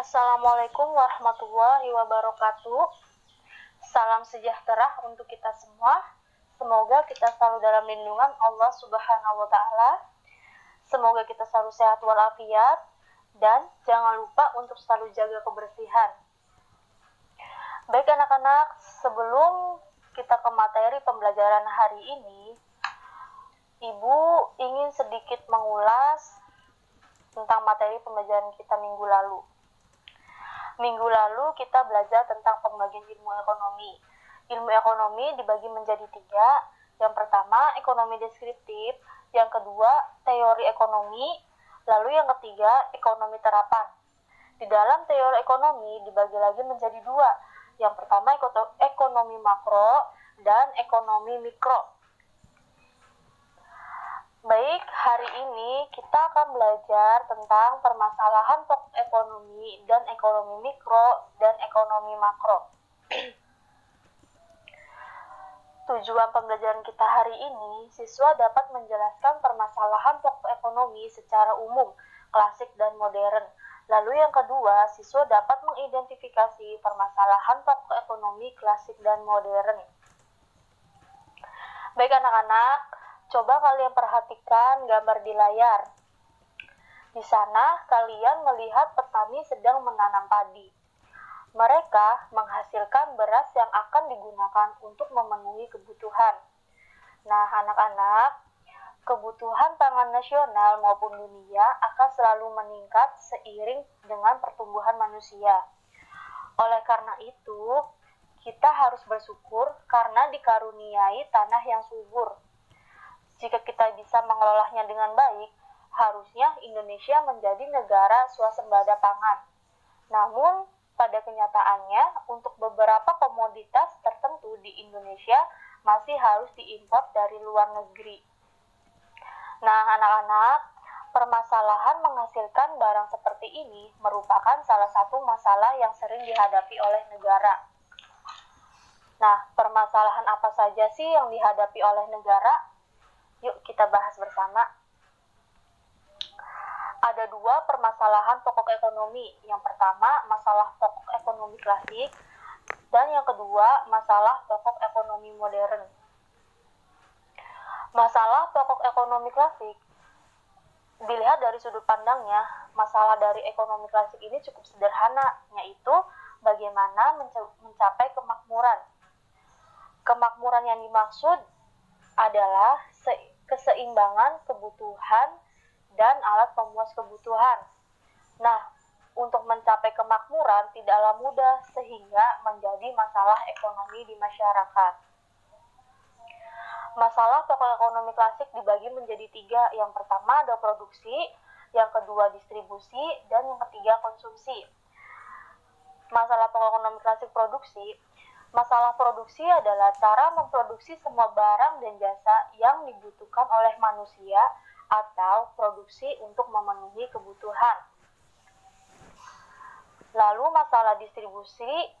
Assalamualaikum warahmatullahi wabarakatuh. Salam sejahtera untuk kita semua. Semoga kita selalu dalam lindungan Allah Subhanahu wa Ta'ala. Semoga kita selalu sehat walafiat, dan jangan lupa untuk selalu jaga kebersihan. Baik anak-anak, sebelum kita ke materi pembelajaran hari ini, Ibu ingin sedikit mengulas tentang materi pembelajaran kita minggu lalu. Minggu lalu kita belajar tentang pembagian ilmu ekonomi. Ilmu ekonomi dibagi menjadi 3. Yang pertama, ekonomi deskriptif. Yang kedua, teori ekonomi. Lalu yang ketiga, ekonomi terapan. Di dalam teori ekonomi dibagi lagi menjadi 2. Yang pertama, ekonomi makro dan ekonomi mikro. Baik, hari ini kita akan belajar tentang permasalahan pokok ekonomi dan ekonomi mikro dan ekonomi makro. Tujuan pembelajaran kita hari ini, siswa dapat menjelaskan permasalahan pokok ekonomi secara umum, klasik dan modern. Lalu yang kedua, siswa dapat mengidentifikasi permasalahan pokok ekonomi klasik dan modern. Baik anak-anak, coba kalian perhatikan gambar di layar. Di sana kalian melihat petani sedang menanam padi. Mereka menghasilkan beras yang akan digunakan untuk memenuhi kebutuhan. Nah, anak-anak, kebutuhan pangan nasional maupun dunia akan selalu meningkat seiring dengan pertumbuhan manusia. Oleh karena itu, kita harus bersyukur karena dikaruniai tanah yang subur. Jika kita bisa mengelolanya dengan baik, harusnya Indonesia menjadi negara swasembada pangan. Namun, pada kenyataannya, untuk beberapa komoditas tertentu di Indonesia masih harus diimpor dari luar negeri. Nah, anak-anak, permasalahan menghasilkan barang seperti ini merupakan salah satu masalah yang sering dihadapi oleh negara. Nah, permasalahan apa saja sih yang dihadapi oleh negara? Yuk kita bahas bersama. Ada 2 permasalahan pokok ekonomi. Yang pertama, masalah pokok ekonomi klasik, dan yang kedua, masalah pokok ekonomi modern. Masalah pokok ekonomi klasik, dilihat dari sudut pandangnya, masalah dari ekonomi klasik ini cukup sederhana, yaitu bagaimana mencapai kemakmuran. Kemakmuran yang dimaksud adalah keseimbangan kebutuhan dan alat pemuas kebutuhan. Nah, untuk mencapai kemakmuran tidaklah mudah sehingga menjadi masalah ekonomi di masyarakat. Masalah pokok ekonomi klasik dibagi menjadi 3. Yang pertama ada produksi, yang kedua distribusi, dan yang ketiga konsumsi. Masalah pokok ekonomi klasik produksi. Masalah produksi adalah cara memproduksi semua barang dan jasa yang dibutuhkan oleh manusia atau produksi untuk memenuhi kebutuhan. Lalu masalah distribusi,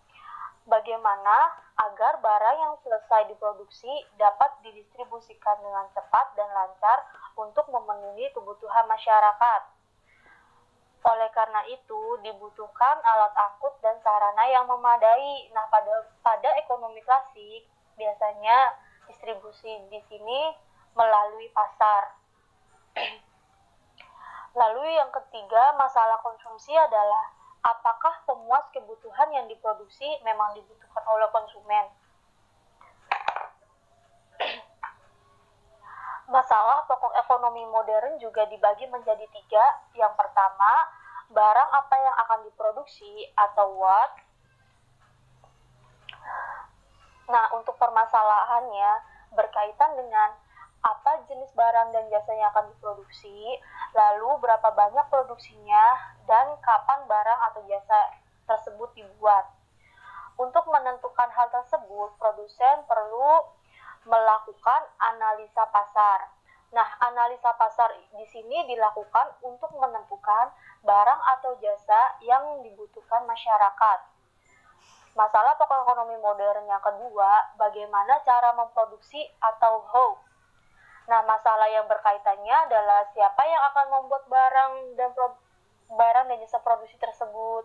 bagaimana agar barang yang selesai diproduksi dapat didistribusikan dengan cepat dan lancar untuk memenuhi kebutuhan masyarakat. Oleh karena itu, dibutuhkan alat angkut dan sarana yang memadai. Nah, pada ekonomi klasik, biasanya distribusi di sini melalui pasar. Lalu yang ketiga, masalah konsumsi adalah apakah pemuas kebutuhan yang diproduksi memang dibutuhkan oleh konsumen. Masalah pokok ekonomi modern juga dibagi menjadi 3. Yang pertama, barang apa yang akan diproduksi atau what. Nah, untuk permasalahannya berkaitan dengan apa jenis barang dan jasa yang akan diproduksi, lalu berapa banyak produksinya, dan kapan barang atau jasa tersebut dibuat. Untuk menentukan hal tersebut, produsen perlu melakukan analisa pasar. Nah, analisa pasar di sini dilakukan untuk menentukan barang atau jasa yang dibutuhkan masyarakat. Masalah pokok ekonomi modern yang kedua, bagaimana cara memproduksi atau how. Nah, masalah yang berkaitannya adalah siapa yang akan membuat barang dan jasa produksi tersebut,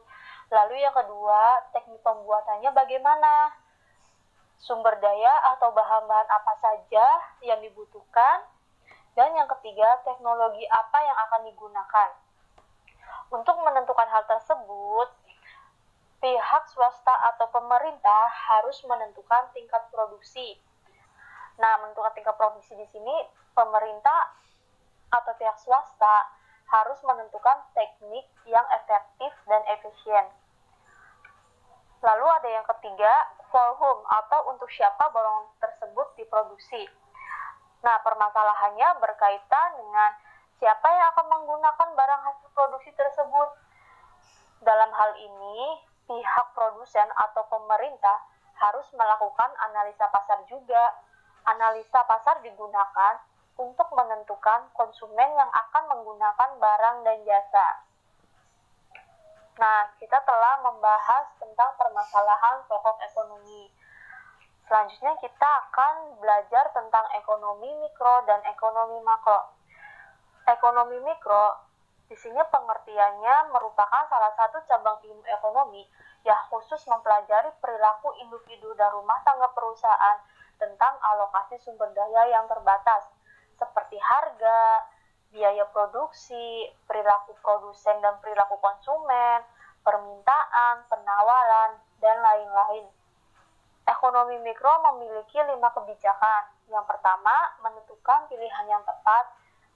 Lalu yang kedua, teknik pembuatannya bagaimana? Sumber daya atau bahan-bahan apa saja yang dibutuhkan? Dan yang ketiga, teknologi apa yang akan digunakan? Untuk menentukan hal tersebut, pihak swasta atau pemerintah harus menentukan tingkat produksi. Nah, menentukan tingkat produksi di sini, pemerintah atau pihak swasta harus menentukan teknik yang efektif dan efisien. Lalu ada yang ketiga, for whom atau untuk siapa barang tersebut diproduksi. Nah, permasalahannya berkaitan dengan siapa yang akan menggunakan barang hasil produksi tersebut. Dalam hal ini, pihak produsen atau pemerintah harus melakukan analisa pasar juga. Analisa pasar digunakan untuk menentukan konsumen yang akan menggunakan barang dan jasa. Nah, kita telah membahas tentang permasalahan pokok ekonomi. Selanjutnya kita akan belajar tentang ekonomi mikro dan ekonomi makro. Ekonomi mikro, di sini pengertiannya merupakan salah satu cabang ilmu ekonomi yang khusus mempelajari perilaku individu dan rumah tangga perusahaan tentang alokasi sumber daya yang terbatas, seperti harga, biaya produksi, perilaku produsen dan perilaku konsumen, permintaan, penawaran, dan lain-lain. Ekonomi mikro memiliki 5 kebijakan. Yang pertama, menentukan pilihan yang tepat.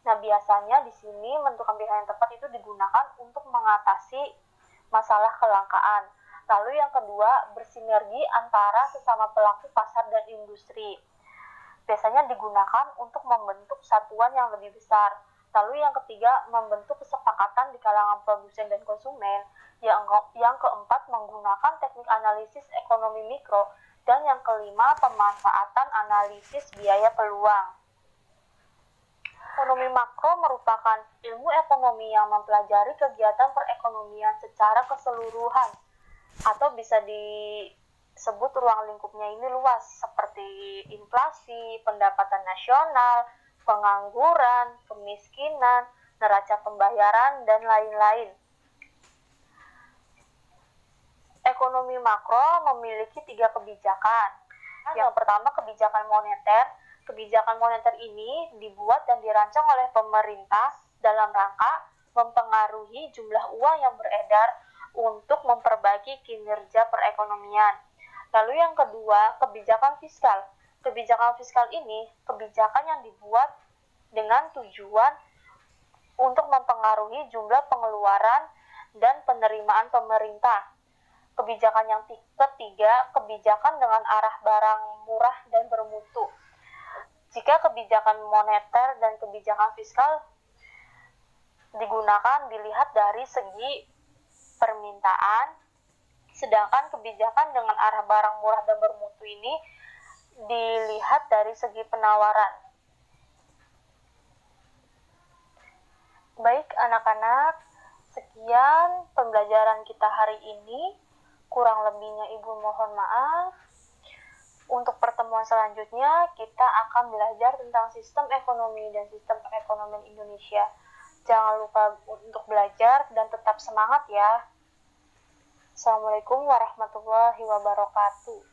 Nah, biasanya di sini menentukan pilihan yang tepat itu digunakan untuk mengatasi masalah kelangkaan. Lalu yang kedua, bersinergi antara sesama pelaku pasar dan industri. Biasanya digunakan untuk membentuk satuan yang lebih besar. Lalu yang ketiga, membentuk kesepakatan di kalangan produsen dan konsumen. Yang keempat, menggunakan teknik analisis ekonomi mikro. Dan yang kelima, pemanfaatan analisis biaya peluang. Ekonomi makro merupakan ilmu ekonomi yang mempelajari kegiatan perekonomian secara keseluruhan, atau bisa disebut ruang lingkupnya ini luas, seperti inflasi, pendapatan nasional, pengangguran, kemiskinan, neraca pembayaran, dan lain-lain. Ekonomi makro memiliki 3 kebijakan. Yang pertama, kebijakan moneter. Kebijakan moneter ini dibuat dan dirancang oleh pemerintah dalam rangka mempengaruhi jumlah uang yang beredar untuk memperbaiki kinerja perekonomian. Lalu yang kedua, kebijakan fiskal. Kebijakan fiskal ini kebijakan yang dibuat dengan tujuan untuk mempengaruhi jumlah pengeluaran dan penerimaan pemerintah. Kebijakan yang ketiga, kebijakan dengan arah barang murah dan bermutu. Jika kebijakan moneter dan kebijakan fiskal digunakan dilihat dari segi permintaan, sedangkan kebijakan dengan arah barang murah dan bermutu ini dilihat dari segi penawaran. Baik anak-anak, sekian pembelajaran kita hari ini. Kurang lebihnya Ibu mohon maaf. Untuk pertemuan selanjutnya, kita akan belajar tentang sistem ekonomi dan sistem perekonomian Indonesia. Jangan lupa untuk belajar dan tetap semangat ya. Assalamualaikum warahmatullahi wabarakatuh.